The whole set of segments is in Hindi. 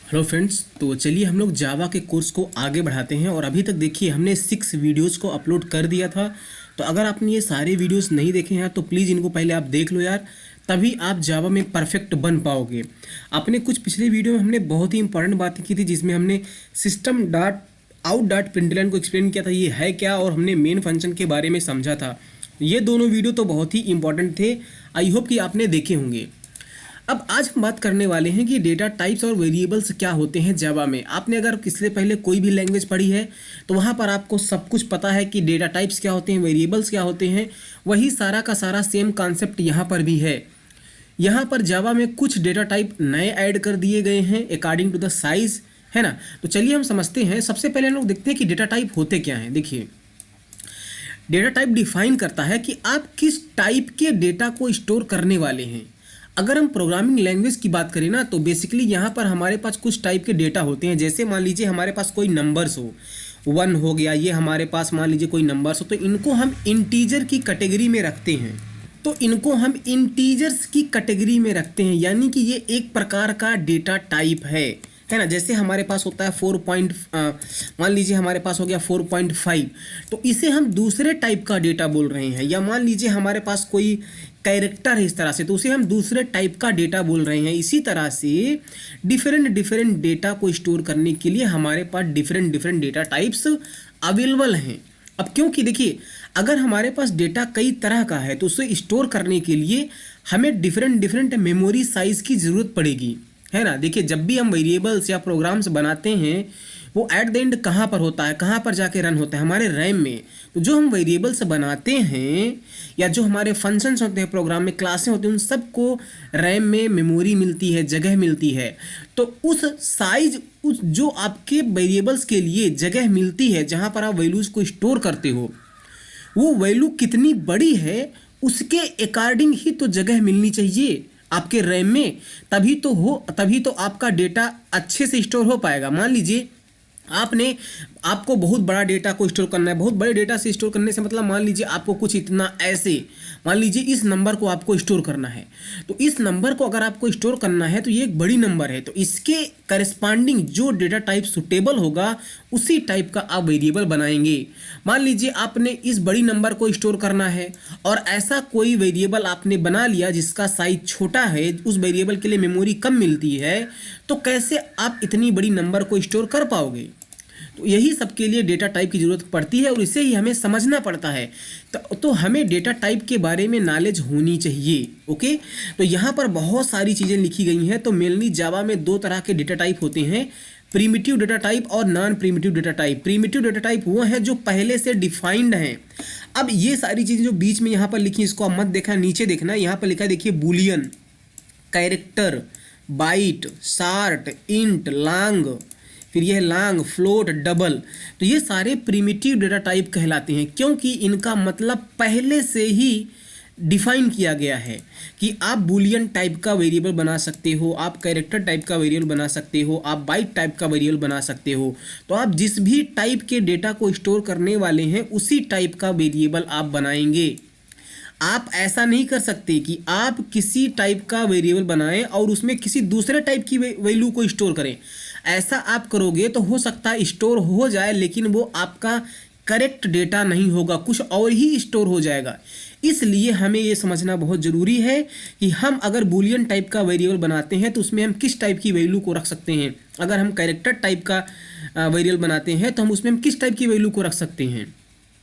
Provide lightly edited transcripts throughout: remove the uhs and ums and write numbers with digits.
हेलो फ्रेंड्स, तो चलिए हम लोग जावा के कोर्स को आगे बढ़ाते हैं। और अभी तक देखिए हमने 6 वीडियोस को अपलोड कर दिया था। तो अगर आपने ये सारे वीडियोस नहीं देखे हैं तो प्लीज़ इनको पहले आप देख लो यार, तभी आप जावा में परफेक्ट बन पाओगे। अपने कुछ पिछले वीडियो में हमने बहुत ही इंपॉर्टेंट बातें की थी, जिसमें हमने system dot out dot println को एक्सप्लेन किया था, ये है क्या, और हमने मेन फंक्शन के बारे में समझा था। ये दोनों वीडियो तो बहुत ही इंपॉर्टेंट थे, आई होप कि आपने देखे होंगे। अब आज हम बात करने वाले हैं कि डेटा टाइप्स और वेरिएबल्स क्या होते हैं जावा में। आपने अगर इससे पहले कोई भी लैंग्वेज पढ़ी है तो वहाँ पर आपको सब कुछ पता है कि डेटा टाइप्स क्या होते हैं, वेरिएबल्स क्या होते हैं। वही सारा का सारा सेम कॉन्सेप्ट यहाँ पर भी है। यहाँ पर जावा में कुछ डेटा टाइप नए ऐड कर दिए गए हैं अकॉर्डिंग टू द साइज, है ना। तो चलिए हम समझते हैं। सबसे पहले हम लोग देखते हैं कि डेटा टाइप होते क्या हैं। देखिए, डेटा टाइप डिफाइन करता है कि आप किस टाइप के डेटा को स्टोर करने वाले हैं। अगर हम प्रोग्रामिंग लैंग्वेज की बात करें ना, तो बेसिकली यहाँ पर हमारे पास कुछ टाइप के डेटा होते हैं। जैसे मान लीजिए हमारे पास कोई नंबर्स हो, 1 हो गया, ये हमारे पास मान लीजिए कोई नंबर्स हो, तो इनको हम इंटीजर की कैटेगरी में रखते हैं। तो इनको हम इंटीजर्स की कैटेगरी में रखते हैं, यानी कि ये एक प्रकार का डेटा टाइप है ना। जैसे हमारे पास होता है मान लीजिए हमारे पास हो गया 4.5, तो इसे हम दूसरे टाइप का डेटा बोल रहे हैं। या मान लीजिए हमारे पास कोई कैरेक्टर है इस तरह से, तो उसे हम दूसरे टाइप का डेटा बोल रहे हैं। इसी तरह से डिफरेंट डेटा को स्टोर करने के लिए हमारे पास डिफरेंट डेटा टाइप्स अवेलेबल हैं। अब क्योंकि देखिए, अगर हमारे पास डेटा कई तरह का है तो उसे स्टोर करने के लिए हमें डिफरेंट मेमोरी साइज की ज़रूरत पड़ेगी, है ना। देखिए, जब भी हम वेरिएबल्स या प्रोग्राम्स बनाते हैं वो एट द एंड कहाँ पर होता है, कहाँ पर जाके रन होता है, हमारे रैम में। तो जो हम वेरिएबल्स बनाते हैं या जो हमारे फंक्शंस होते हैं प्रोग्राम में, क्लासें होती हैं, उन सबको रैम में मेमोरी मिलती है, जगह मिलती है। तो उस साइज, उस जो आपके वेरिएबल्स के लिए जगह मिलती है जहाँ पर आप वैल्यूज़ को स्टोर करते हो, वो वैल्यू कितनी बड़ी है उसके अकॉर्डिंग ही तो जगह मिलनी चाहिए आपके रैम में। तभी तो आपका डेटा अच्छे से स्टोर हो पाएगा। मान लीजिए आपको बहुत बड़ा डेटा को स्टोर करना है। बहुत बड़े डेटा से स्टोर करने से मतलब मान लीजिए आपको कुछ इतना ऐसे, मान लीजिए इस नंबर को आपको स्टोर करना है। तो इस नंबर को अगर आपको स्टोर करना है तो ये एक बड़ी नंबर है, तो इसके करस्पॉन्डिंग जो डेटा टाइप सुटेबल होगा उसी टाइप का आप वेरिएबल बनाएंगे। मान लीजिए आपने इस बड़ी नंबर को स्टोर करना है और ऐसा कोई वेरिएबल आपने बना लिया जिसका साइज छोटा है, उस वेरिएबल के लिए मेमोरी कम मिलती है, तो कैसे आप इतनी बड़ी नंबर को स्टोर कर पाओगे। तो यही सबके लिए डेटा टाइप की ज़रूरत पड़ती है और इसे ही हमें समझना पड़ता है। तो हमें डेटा टाइप के बारे में नॉलेज होनी चाहिए। ओके, तो यहाँ पर बहुत सारी चीज़ें लिखी गई हैं। तो मेनली जावा में 2 तरह के डेटा टाइप होते हैं, प्रीमिटिव डेटा टाइप और non primitive data type. Primitive data type वो है जो पहले से डिफाइंड हैं। अब ये सारी चीज़ें जो बीच में यहाँ पर लिखी, इसको आप मत देखना, नीचे देखना। यहाँ पर लिखा है, देखिए, boolean, character, byte, short, int, long, फिर यह लॉन्ग, फ्लोट, डबल। तो ये सारे प्रीमिटिव डेटा टाइप कहलाते हैं, क्योंकि इनका मतलब पहले से ही डिफाइन किया गया है कि आप बूलियन टाइप का वेरिएबल बना सकते हो, आप कैरेक्टर टाइप का वेरिएबल बना सकते हो, आप बाइट टाइप का वेरिएबल बना सकते हो। तो आप जिस भी टाइप के डेटा को स्टोर करने वाले हैं उसी टाइप का वेरिएबल आप बनाएंगे। आप ऐसा नहीं कर सकते कि आप किसी टाइप का वेरिएबल बनाएं और उसमें किसी दूसरे टाइप की वैल्यू को स्टोर करें। ऐसा आप करोगे तो हो सकता है स्टोर हो जाए, लेकिन वो आपका करेक्ट डेटा नहीं होगा, कुछ और ही स्टोर हो जाएगा। इसलिए हमें ये समझना बहुत ज़रूरी है कि हम अगर बूलियन टाइप का वेरिएबल बनाते हैं तो उसमें हम किस टाइप की वैल्यू को रख सकते हैं। अगर हम कैरेक्टर टाइप का वेरिएबल बनाते हैं तो हम उसमें किस टाइप की वैल्यू को रख सकते हैं,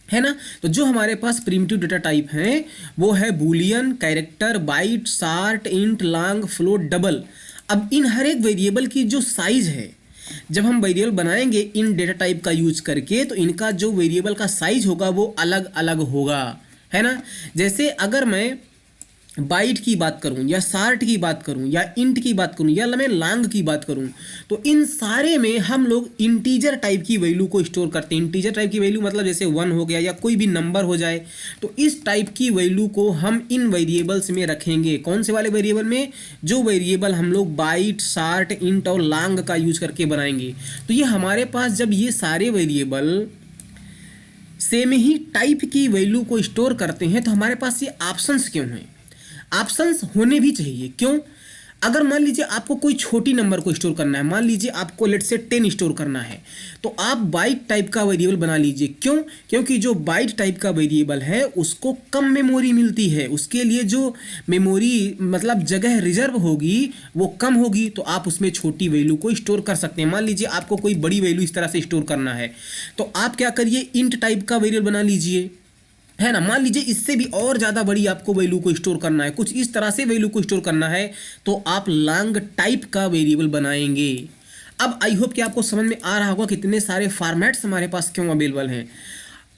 है ना। तो जो हमारे पास प्रीमिटिव डेटा टाइप हैं वो है boolean, character, byte, short, int, long, float, double. अब इन हर एक वेरिएबल की जो साइज है, जब हम वेरिएबल बनाएंगे इन डेटा टाइप का यूज करके, तो इनका जो वेरिएबल का साइज होगा वो अलग अलग होगा, है ना। जैसे अगर मैं बाइट की बात करूं या शार्ट की बात करूं या इंट की बात करूं या मैं लॉन्ग की बात करूं, तो इन सारे में हम लोग इंटीजर टाइप की वैल्यू को स्टोर करते हैं। इंटीजर टाइप की वैल्यू मतलब जैसे 1 हो गया या कोई भी नंबर हो जाए, तो इस टाइप की वैल्यू को हम इन वेरिएबल्स में रखेंगे। कौन से वाले वेरिएबल में? जो वेरिएबल हम लोग बाइट, शार्ट, इंट और लॉन्ग का यूज करके बनाएंगे। तो ये हमारे पास जब ये सारे वेरिएबल सेम ही टाइप की वैल्यू को स्टोर करते हैं तो हमारे पास ये ऑप्शंस क्यों हैं? ऑप्शंस होने भी चाहिए। क्यों? अगर मान लीजिए आपको कोई छोटी नंबर को स्टोर करना है, मान लीजिए आपको लेट से 10 स्टोर करना है, तो आप बाइट टाइप का वेरिएबल बना लीजिए। क्यों? क्योंकि जो बाइट टाइप का वेरिएबल है उसको कम मेमोरी मिलती है, उसके लिए जो मेमोरी मतलब जगह रिजर्व होगी वो कम होगी, तो आप उसमें छोटी वैल्यू को स्टोर कर सकते हैं। मान लीजिए आपको कोई बड़ी वैल्यू इस तरह से स्टोर करना है, तो आप क्या करिए, इंट टाइप का वेरिएबल बना लीजिए, है ना। मान लीजिए इससे भी और ज़्यादा बड़ी आपको वैल्यू को स्टोर करना है, कुछ इस तरह से वैल्यू को स्टोर करना है, तो आप लॉन्ग टाइप का वेरिएबल बनाएंगे। अब आई होप कि आपको समझ में आ रहा होगा कितने सारे फॉर्मेट्स हमारे पास क्यों अवेलेबल हैं,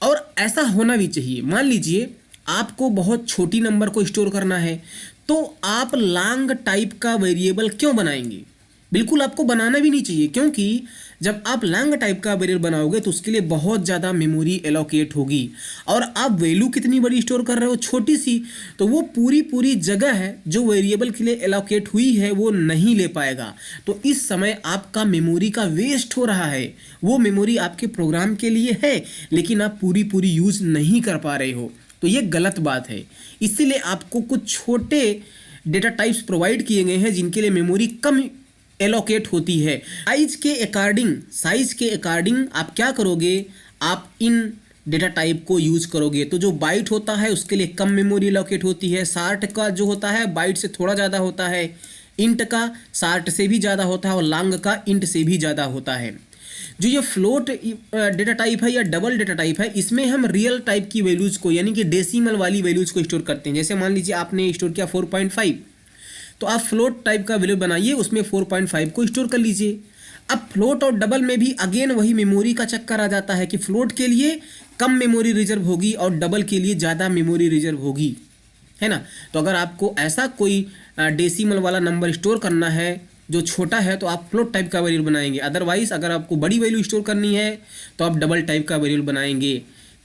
और ऐसा होना भी चाहिए। मान लीजिए आपको बहुत छोटी नंबर को स्टोर करना है, तो आप लॉन्ग टाइप का वेरिएबल क्यों बनाएंगे? बिल्कुल आपको बनाना भी नहीं चाहिए, क्योंकि जब आप लॉन्ग टाइप का वेरिएबल बनाओगे तो उसके लिए बहुत ज़्यादा मेमोरी एलोकेट होगी, और आप वैल्यू कितनी बड़ी स्टोर कर रहे हो, छोटी सी, तो वो पूरी जगह है जो वेरिएबल के लिए एलोकेट हुई है वो नहीं ले पाएगा। तो इस समय आपका मेमोरी का वेस्ट हो रहा है, वो मेमोरी आपके प्रोग्राम के लिए है लेकिन आप पूरी यूज़ नहीं कर पा रहे हो, तो ये गलत बात है। इसीलिए आपको कुछ छोटे डेटा टाइप्स प्रोवाइड किए गए हैं जिनके लिए मेमोरी कम एलोकेट होती है। साइज के अकॉर्डिंग आप क्या करोगे, आप इन डेटा टाइप को यूज करोगे। तो जो बाइट होता है उसके लिए कम मेमोरी एलोकेट होती है, शार्ट का जो होता है बाइट से थोड़ा ज़्यादा होता है, इंट का शार्ट से भी ज़्यादा होता है, और लॉन्ग का इंट से भी ज़्यादा होता है। जो ये फ्लोट डेटा टाइप है या डबल डेटा टाइप है, इसमें हम रियल टाइप की वैल्यूज़ को यानी कि डेसिमल वाली वैल्यूज़ को स्टोर करते हैं। जैसे मान लीजिए आपने स्टोर किया 4.5, तो आप फ्लोट टाइप का वैल्यू बनाइए, उसमें 4.5 को स्टोर कर लीजिए। अब फ्लोट और डबल में भी अगेन वही मेमोरी का चक्कर आ जाता है कि फ्लोट के लिए कम मेमोरी रिजर्व होगी और डबल के लिए ज़्यादा मेमोरी रिजर्व होगी, है ना। तो अगर आपको ऐसा कोई डेसिमल वाला नंबर स्टोर करना है जो छोटा है, तो आप फ्लोट टाइप का वेरिएबल बनाएंगे। अदरवाइज अगर आपको बड़ी वैल्यू स्टोर करनी है तो आप डबल टाइप का वेरिएबल बनाएंगे।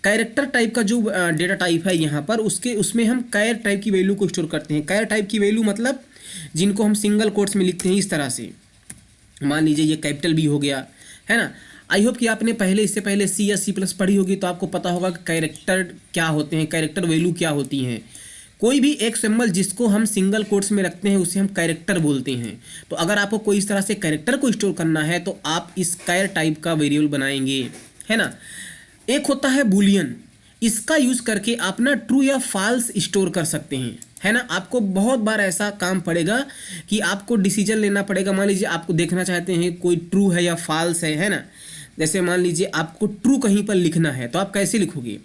कैरेक्टर टाइप का जो डेटा टाइप है यहाँ पर, उसमें हम कैर टाइप की वैल्यू को स्टोर करते हैं। कैर टाइप की वैल्यू मतलब जिनको हम सिंगल कोट्स में लिखते हैं इस तरह से, मान लीजिए ये कैपिटल भी हो गया, है ना। आई होप कि आपने इससे पहले सी या C+ पढ़ी होगी, तो आपको पता होगा कि कैरेक्टर क्या होते हैं, कैरेक्टर वैल्यू क्या होती हैं। कोई भी एक सिंबल जिसको हम सिंगल कोट्स में रखते हैं उसे हम कैरेक्टर बोलते हैं। तो अगर आपको कोई इस तरह से कैरेक्टर को स्टोर करना है तो आप इस कैर टाइप का वेरिएबल बनाएंगे, है ना। एक होता है बूलियन, इसका यूज़ करके आप ना ट्रू या फॉल्स स्टोर कर सकते हैं, है ना। आपको बहुत बार ऐसा काम पड़ेगा कि आपको डिसीजन लेना पड़ेगा। मान लीजिए आपको देखना चाहते हैं कोई ट्रू है या फॉल्स है ना। जैसे मान लीजिए आपको ट्रू कहीं पर लिखना है, तो आप कैसे लिखोगे,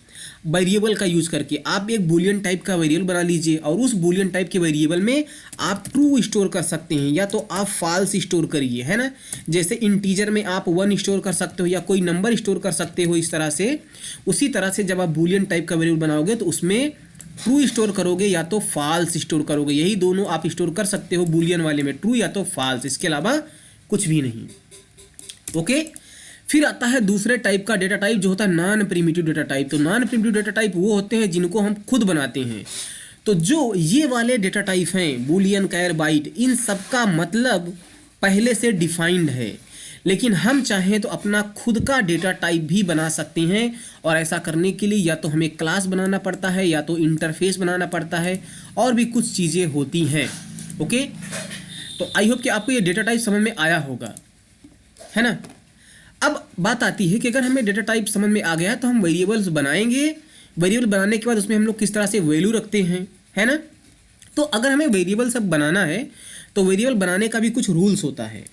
वेरिएबल का यूज़ करके आप एक बूलियन टाइप का वेरिएबल बना लीजिए, और उस बूलियन टाइप के वेरिएबल में आप ट्रू स्टोर कर सकते हैं या तो आप फॉल्स स्टोर करिए, है ना। जैसे इंटीजर में आप 1 स्टोर कर सकते हो या कोई नंबर स्टोर कर सकते हो इस तरह से। उसी तरह से जब आप बूलियन टाइप का वेरिएबल बनाओगे तो उसमें ट्रू स्टोर करोगे या तो फॉल्स स्टोर करोगे। यही दोनों आप स्टोर कर सकते हो बूलियन वाले में, ट्रू या तो फॉल्स, इसके अलावा कुछ भी नहीं। ओके, फिर आता है दूसरे टाइप का डेटा टाइप जो होता है नॉन प्रिमिटिव डेटा टाइप। तो नॉन प्रिमिटिव डेटा टाइप वो होते हैं जिनको हम खुद बनाते हैं। तो जो ये वाले डेटा टाइप हैं बूलियन, कैर, बाइट, इन सब का मतलब पहले से डिफाइंड है, लेकिन हम चाहें तो अपना खुद का डेटा टाइप भी बना सकते हैं। और ऐसा करने के लिए या तो हमें क्लास बनाना पड़ता है या तो इंटरफेस बनाना पड़ता है, और भी कुछ चीज़ें होती हैं। ओके, तो आई होप कि आपको ये डेटा टाइप समझ में आया होगा, है ना। अब बात आती है कि अगर हमें डेटा टाइप समझ में आ गया तो हम वेरिएबल्स बनाएंगे। वेरिएबल बनाने के बाद उसमें हम लोग किस तरह से वैल्यू रखते हैं, है ना। तो अगर हमें वेरिएबल सब बनाना है तो वेरिएबल बनाने का भी कुछ रूल्स होता है।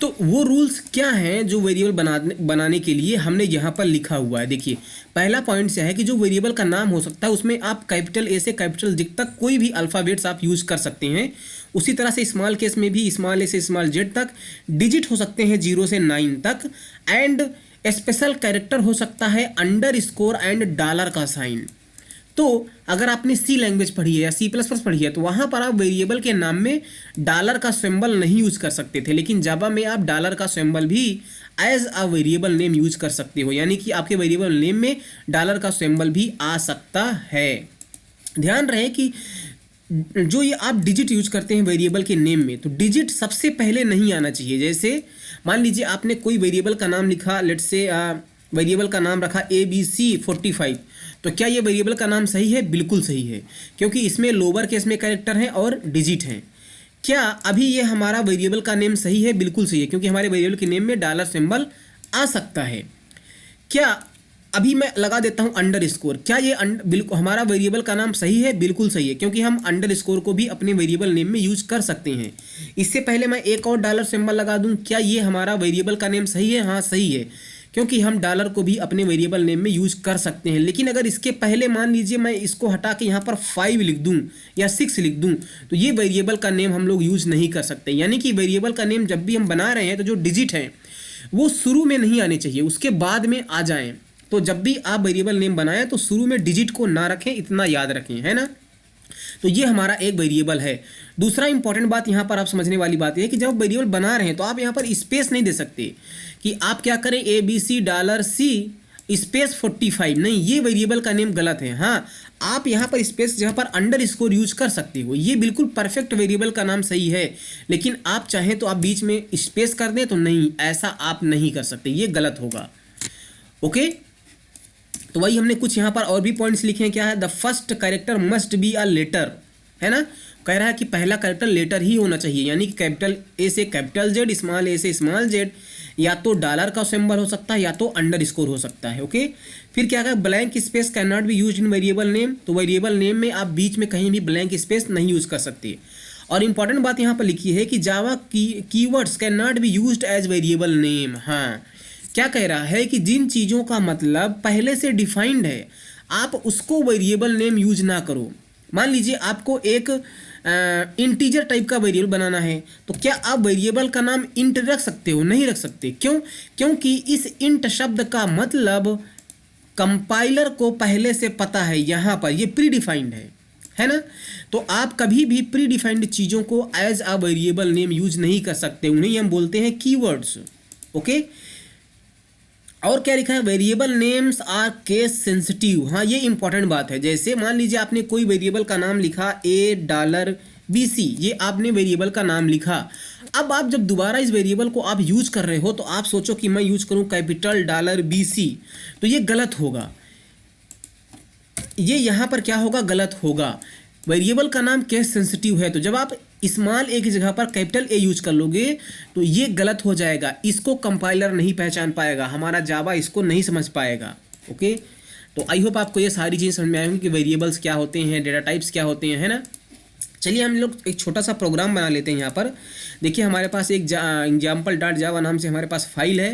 तो वो रूल्स क्या हैं जो वेरिएबल बनाने के लिए हमने यहाँ पर लिखा हुआ है। देखिए, पहला पॉइंट से है कि जो वेरिएबल का नाम हो सकता है उसमें आप कैपिटल ए से कैपिटल Z तक कोई भी अल्फ़ाबेट्स आप यूज़ कर सकते हैं। उसी तरह से स्मॉल केस में भी स्मॉल ए से स्मॉल Z तक, डिजिट हो सकते हैं 0 से 9 तक, एंड स्पेशल कैरेक्टर हो सकता है अंडरस्कोर एंड डॉलर का साइन। तो अगर आपने C लैंग्वेज पढ़ी है या C++ पढ़ी है तो वहाँ पर आप वेरिएबल के नाम में डॉलर का सिंबल नहीं यूज़ कर सकते थे, लेकिन जावा में आप डॉलर का सिंबल भी as a variable name use कर सकते हो, यानी कि आपके वेरिएबल नेम में डॉलर का सिंबल भी आ सकता है। ध्यान रहे कि जो ये आप डिजिट यूज करते हैं वेरिएबल के नेम में, तो डिजिट सबसे पहले नहीं आना चाहिए। जैसे मान लीजिए आपने कोई वेरिएबल का नाम लिखा, लेट्स से वेरिएबल का नाम रखा ABC45, तो क्या ये वेरिएबल का नाम सही है? बिल्कुल सही है, क्योंकि इसमें लोअर केस में कैरेक्टर हैं और डिजिट हैं। क्या अभी ये हमारा वेरिएबल का नेम सही है? बिल्कुल सही है, क्योंकि हमारे वेरिएबल के नेम में डॉलर सिंबल आ सकता है। क्या अभी मैं लगा देता हूं अंडरस्कोर, क्या ये बिल्कुल हमारा वेरिएबल का नाम सही है? बिल्कुल सही है, क्योंकि हम अंडरस्कोर को भी अपने वेरिएबल नेम में यूज कर सकते हैं। इससे पहले मैं एक और डॉलर सिंबल लगा दूं, क्या ये हमारा वेरिएबल का नेम सही है? हाँ सही है, क्योंकि हम डॉलर को भी अपने वेरिएबल नेम में यूज कर सकते हैं। लेकिन अगर इसके पहले मान लीजिए मैं इसको हटा के यहाँ पर 5 लिख दूं या 6 लिख दूं, तो ये वेरिएबल का नेम हम लोग यूज नहीं कर सकते। यानी कि वेरिएबल का नेम जब भी हम बना रहे हैं तो जो डिजिट हैं वो शुरू में नहीं आने चाहिए, उसके बाद में आ जाएं। तो जब भी आप वेरिएबल नेम बनाएं तो शुरू में डिजिट को ना रखें, इतना याद रखें, है ना। तो ये हमारा एक वेरिएबल है। दूसरा इंपॉर्टेंट बात यहाँ पर आप समझने वाली बात है कि जब वेरिएबल बना रहे हैं तो आप यहाँ पर स्पेस नहीं दे सकते कि आप क्या करें ABC $C स्पेस 45, नहीं, ये वेरिएबल का नेम गलत है। हाँ, आप यहाँ पर स्पेस जहाँ पर अंडरस्कोर यूज कर सकते हो, ये बिल्कुल परफेक्ट वेरिएबल का नाम सही है। लेकिन आप चाहें तो आप बीच में स्पेस कर दें तो नहीं, ऐसा आप नहीं कर सकते, ये गलत होगा। ओके, तो वही हमने कुछ यहाँ पर और भी पॉइंट्स लिखे हैं। क्या है? The first character must be a letter, है ना। कह रहा है कि पहला कैरेक्टर लेटर ही होना चाहिए, यानी कि कैपिटल ए से कैपिटल जेड, स्मॉल ए से स्मॉल जेड, या तो डॉलर का सिंबल हो सकता है या तो अंडरस्कोर हो सकता है। ओके, फिर क्या है? Blank space can not be used in variable name, तो वेरिएबल नेम में आप बीच में कहीं भी ब्लैंक स्पेस नहीं यूज कर सकते। और इंपॉर्टेंट बात यहाँ पर लिखी है कि Java keywords can not be used as variable name. हाँ, क्या कह रहा है कि जिन चीज़ों का मतलब पहले से डिफाइंड है आप उसको वेरिएबल नेम यूज ना करो। मान लीजिए आपको एक इंटीजर टाइप का वेरिएबल बनाना है, तो क्या आप वेरिएबल का नाम इंट रख सकते हो? नहीं रख सकते। क्यों? क्योंकि इस इंट शब्द का मतलब कंपाइलर को पहले से पता है, यहाँ पर ये प्री डिफाइंड है ना। तो आप कभी भी प्री डिफाइंड चीज़ों को as a variable name use नहीं कर सकते, उन्हें हम बोलते हैं कीवर्ड्स। ओके, और क्या लिखा है? Variable names are case sensitive. हाँ, ये इंपॉर्टेंट बात है। जैसे मान लीजिए आपने कोई वेरिएबल का नाम लिखा $BC, ये आपने वेरिएबल का नाम लिखा। अब आप जब दोबारा इस वेरिएबल को आप यूज कर रहे हो तो आप सोचो कि मैं यूज करूं कैपिटल $BC, तो ये गलत होगा। ये यहाँ पर क्या होगा? गलत होगा। वेरिएबल का नाम केस सेंसिटिव है, तो जब आप स्मॉल ए की जगह पर कैपिटल ए यूज कर लोगे तो ये गलत हो जाएगा। इसको कंपाइलर नहीं पहचान पाएगा, हमारा जावा इसको नहीं समझ पाएगा। ओके, तो आई होप आपको ये सारी चीज़ें समझ में आएंगी कि वेरिएबल्स क्या होते हैं, डेटा टाइप्स क्या होते हैं, है ना। चलिए हम लोग एक छोटा सा प्रोग्राम बना लेते हैं। यहाँ पर देखिए हमारे पास एक example.java नाम से हमारे पास फाइल है।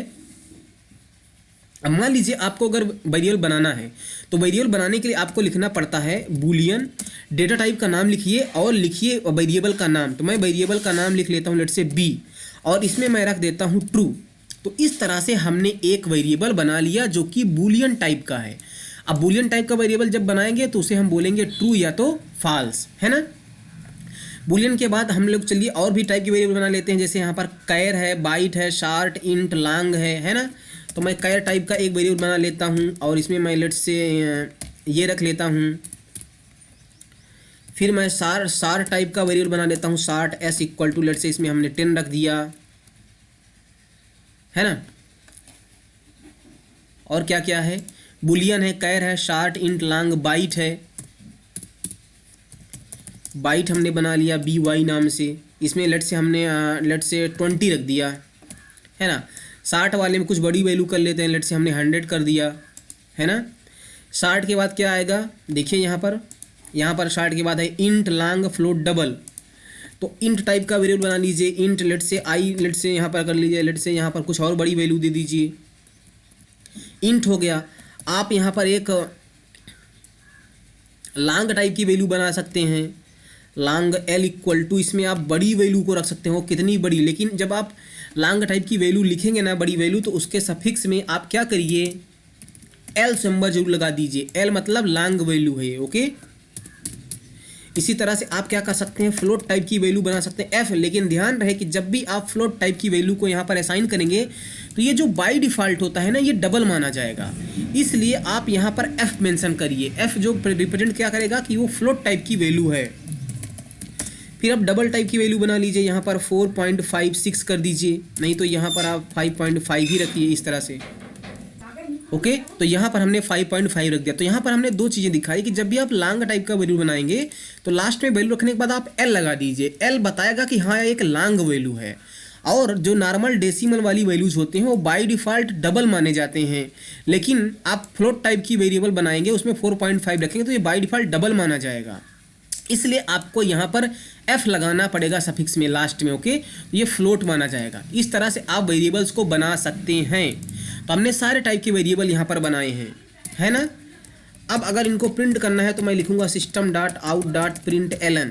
अब मान लीजिए आपको अगर वेरिएबल बनाना है तो वेरिएबल बनाने के लिए आपको लिखना पड़ता है बूलियन, डेटा टाइप का नाम लिखिए और लिखिए वेरिएबल का नाम। तो मैं वेरिएबल का नाम लिख लेता हूँ लेट्स से B, और इसमें मैं रख देता हूँ ट्रू। तो इस तरह से हमने एक वेरिएबल बना लिया जो कि बूलियन टाइप का है। अब बूलियन टाइप का वेरिएबल जब बनाएंगे तो उसे हम बोलेंगे ट्रू या तो फॉल्स, है ना। बूलियन के बाद हम लोग चलिए और भी टाइप के वेरिएबल बना लेते हैं। जैसे यहाँ पर कैर है, बाइट है, शार्ट, इंट, लॉन्ग है ना। तो मैं कैर टाइप का एक वेरिएबल बना लेता हूँ और इसमें मैं लेट्स से ये रख लेता हूँ। फिर मैं सार टाइप का वेरिएबल बना लेता हूँ, short S equal to let's say इसमें हमने 10 रख दिया, है ना। और क्या क्या है? बुलियन है, कैर है, शार्ट, इंट, लॉन्ग, बाइट है। बाइट हमने बना लिया BY नाम से, इसमें लेट्स से हमने लेट्स से 20 रख दिया, है ना। शार्ट वाले में कुछ बड़ी वैल्यू कर लेते हैं, लेट्स से हमने 100 कर दिया, है ना। शार्ट के बाद क्या आएगा? देखिए यहाँ पर शार्ट के बाद है इंट, लॉन्ग, फ्लोट, डबल। तो इंट टाइप का वेरिएबल बना लीजिए, int let's say I let's say यहाँ पर कर लीजिए, लेट्स से यहाँ पर कुछ और बड़ी वैल्यू दे दीजिए, इंट हो गया। आप यहाँ पर एक लॉन्ग टाइप की वैल्यू बना सकते हैं, लॉन्ग L इक्वल टू, इसमें आप बड़ी वैल्यू को रख सकते हो, कितनी बड़ी। लेकिन जब आप लॉन्ग टाइप की वैल्यू लिखेंगे ना, बड़ी वैल्यू, तो उसके सफिक्स में आप क्या करिए? L सिंबल जरूर लगा दीजिए। L मतलब लॉन्ग वैल्यू है। ओके, इसी तरह से आप क्या कर सकते हैं? फ्लोट टाइप की वैल्यू बना सकते हैं F। लेकिन ध्यान रहे कि जब भी आप फ्लोट टाइप की वैल्यू को यहाँ पर असाइन करेंगे तो ये जो बाय डिफ़ॉल्ट होता है ना, ये डबल माना जाएगा। इसलिए आप यहाँ पर F मेंशन करिए। F जो रिप्रेजेंट क्या करेगा कि वो फ्लोट टाइप की वैल्यू है। फिर आप डबल टाइप की वैल्यू बना लीजिए, यहाँ पर 4.56 कर दीजिए, नहीं तो यहाँ पर आप 5.5 ही रखिए इस तरह से। ओके। तो यहाँ पर हमने 5.5 रख दिया। तो यहाँ पर हमने दो चीज़ें दिखाई कि जब भी आप लॉन्ग टाइप का वैल्यू बनाएंगे तो लास्ट में वैल्यू रखने के बाद आप एल लगा दीजिए। एल बताएगा कि हाँ एक लॉन्ग वैल्यू है। और जो नॉर्मल डेसिमल वाली वैल्यूज होते हैं वो बाय डिफ़ॉल्ट डबल माने जाते हैं, लेकिन आप फ्लोट टाइप की वेरिएबल बनाएंगे उसमें 4.5 रखेंगे तो ये बाय डिफ़ॉल्ट डबल माना जाएगा। इसलिए आपको यहाँ पर एफ लगाना पड़ेगा सफिक्स में लास्ट में। ओके, ये फ्लोट माना जाएगा। इस तरह से आप वेरिएबल्स को बना सकते हैं। तो हमने सारे टाइप के वेरिएबल यहाँ पर बनाए हैं, है ना। अब अगर इनको प्रिंट करना है तो मैं लिखूँगा system.out.println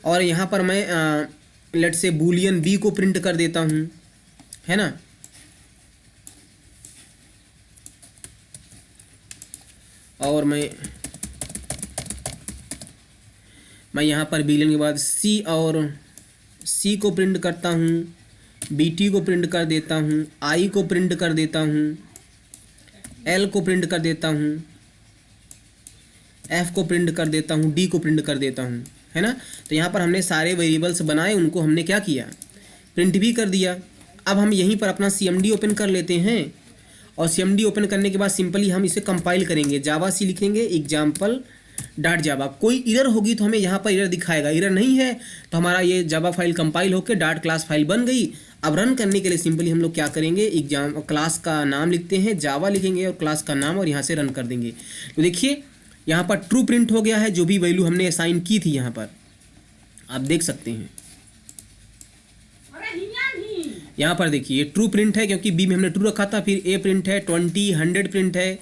और यहाँ पर मैं लेट से बूलियन बी को प्रिंट कर देता हूँ, है ना। और मैं यहाँ पर बूलियन के बाद सी और सी को प्रिंट करता हूँ, BT को प्रिंट कर देता हूँ, I को प्रिंट कर देता हूँ, L को प्रिंट कर देता हूँ, F को प्रिंट कर देता हूँ, D को प्रिंट कर देता हूँ, है ना। तो यहाँ पर हमने सारे वेरिएबल्स बनाए, उनको हमने क्या किया, प्रिंट भी कर दिया। अब हम यहीं पर अपना CMD ओपन कर लेते हैं और CMD ओपन करने के बाद सिंपली हम इसे कंपाइल करेंगे। जावा सी लिखेंगे example.java। कोई एरर होगी तो हमें यहाँ पर एरर दिखाएगा, एरर नहीं है तो हमारा ये जावा फाइल कंपाइल होकर डॉट क्लास फाइल बन गई। अब रन करने के लिए सिंपली हम लोग क्या करेंगे, एग्जाम क्लास का नाम लिखते हैं, जावा लिखेंगे और क्लास का नाम और यहाँ से रन कर देंगे। तो देखिए यहाँ पर ट्रू प्रिंट हो गया है, जो भी वैल्यू हमने असाइन की थी यहाँ पर आप देख सकते हैं। यहाँ पर देखिए ट्रू प्रिंट है क्योंकि बी में हमने ट्रू रखा था, फिर ए प्रिंट है, 20 100 प्रिंट है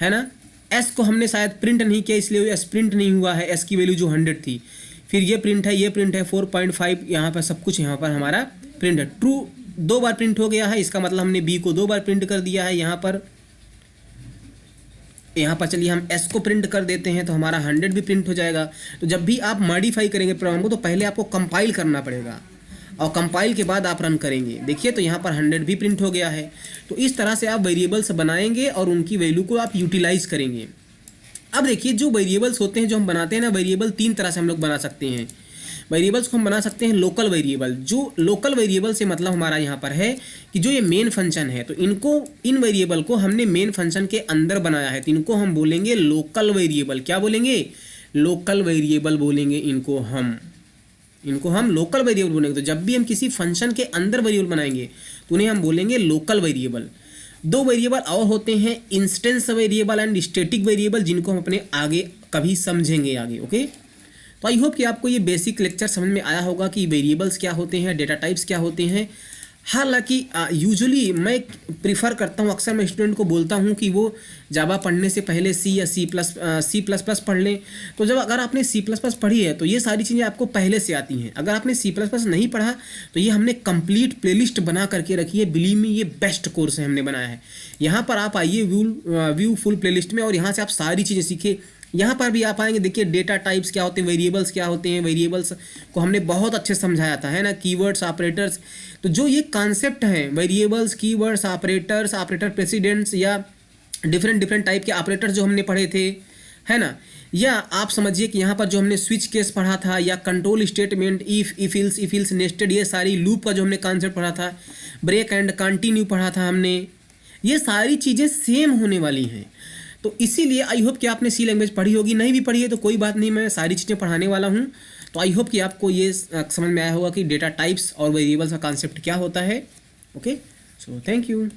ना। एस को हमने शायद प्रिंट नहीं किया इसलिए एस प्रिंट नहीं हुआ है, एस की वैल्यू जो 100 थी। फिर ये प्रिंट है, ये प्रिंट है 4.5, यहाँ पर सब कुछ यहाँ पर हमारा प्रिंट है। ट्रू 2 बार प्रिंट हो गया है, इसका मतलब हमने बी को 2 बार प्रिंट कर दिया है। यहाँ पर चलिए हम एस को प्रिंट कर देते हैं तो हमारा 100 भी प्रिंट हो जाएगा। तो जब भी आप मॉडिफाई करेंगे प्रोग्राम को तो पहले आपको कंपाइल करना पड़ेगा और कंपाइल के बाद आप रन करेंगे। देखिए तो यहाँ पर 100 भी प्रिंट हो गया है। तो इस तरह से आप वेरिएबल्स बनाएंगे और उनकी वैल्यू को आप यूटिलाइज करेंगे। अब देखिए जो वेरिएबल्स होते हैं जो हम बनाते हैं ना, वेरिएबल 3 तरह से हम लोग बना सकते हैं। वेरिएबल्स को हम बना सकते हैं लोकल वेरिएबल। जो लोकल वेरिएबल से मतलब हमारा यहाँ पर है कि जो ये मेन फंक्शन है तो इन वेरिएबल को हमने मेन फंक्शन के अंदर बनाया है, तो इनको हम बोलेंगे लोकल वेरिएबल। क्या बोलेंगे, लोकल वेरिएबल बोलेंगे इनको हम लोकल वेरिएबल बोलेंगे। तो जब भी हम किसी फंक्शन के अंदर वेरिएबल बनाएंगे तो उन्हें हम बोलेंगे लोकल वेरिएबल। 2 वेरिएबल और होते हैं, instance variable and static variable, जिनको हम अपने आगे कभी समझेंगे आगे। ओके, तो आई होप कि आपको ये बेसिक लेक्चर समझ में आया होगा कि वेरिएबल्स क्या होते हैं, डेटा टाइप्स क्या होते हैं। हालांकि यूजुअली मैं प्रीफर करता हूँ, अक्सर मैं स्टूडेंट को बोलता हूँ कि वो जावा पढ़ने से पहले सी या सी प्लस प्लस पढ़ लें। तो जब अगर आपने सी प्लस प्लस पढ़ी है तो ये सारी चीज़ें आपको पहले से आती हैं। अगर आपने सी प्लस प्लस नहीं पढ़ा तो ये हमने कंप्लीट प्लेलिस्ट बना करके रखी है। बिलीव मी, ये बेस्ट कोर्स है हमने बनाया है। यहाँ पर आप आइए व्यू फुल प्लेलिस्ट में और यहाँ से आप सारी चीज़ें सीखिए। यहाँ पर भी आप आएंगे, देखिए डेटा टाइप्स क्या होते हैं, वेरिएबल्स क्या होते हैं। वेरिएबल्स को हमने बहुत अच्छे से समझाया था, है ना। कीवर्ड्स, ऑपरेटर्स, तो जो ये कॉन्सेप्ट हैं variables, keywords, operators, operator precedence या डिफरेंट टाइप के ऑपरेटर्स जो हमने पढ़े थे, है ना। या आप समझिए कि यहाँ पर जो हमने स्विच केस पढ़ा था या control statement, if ills nested, ये सारी लूप का जो हमने कॉन्सेप्ट पढ़ा था, ब्रेक एंड कंटिन्यू पढ़ा था हमने, ये सारी चीज़ें सेम होने वाली हैं। तो इसीलिए आई होप कि आपने सी लैंग्वेज पढ़ी होगी। नहीं भी पढ़ी है तो कोई बात नहीं, मैं सारी चीज़ें पढ़ाने वाला हूँ। तो आई होप कि आपको ये समझ में आया होगा कि डेटा टाइप्स और वेरिएबल्स का कॉन्सेप्ट क्या होता है। Okay, so thank you.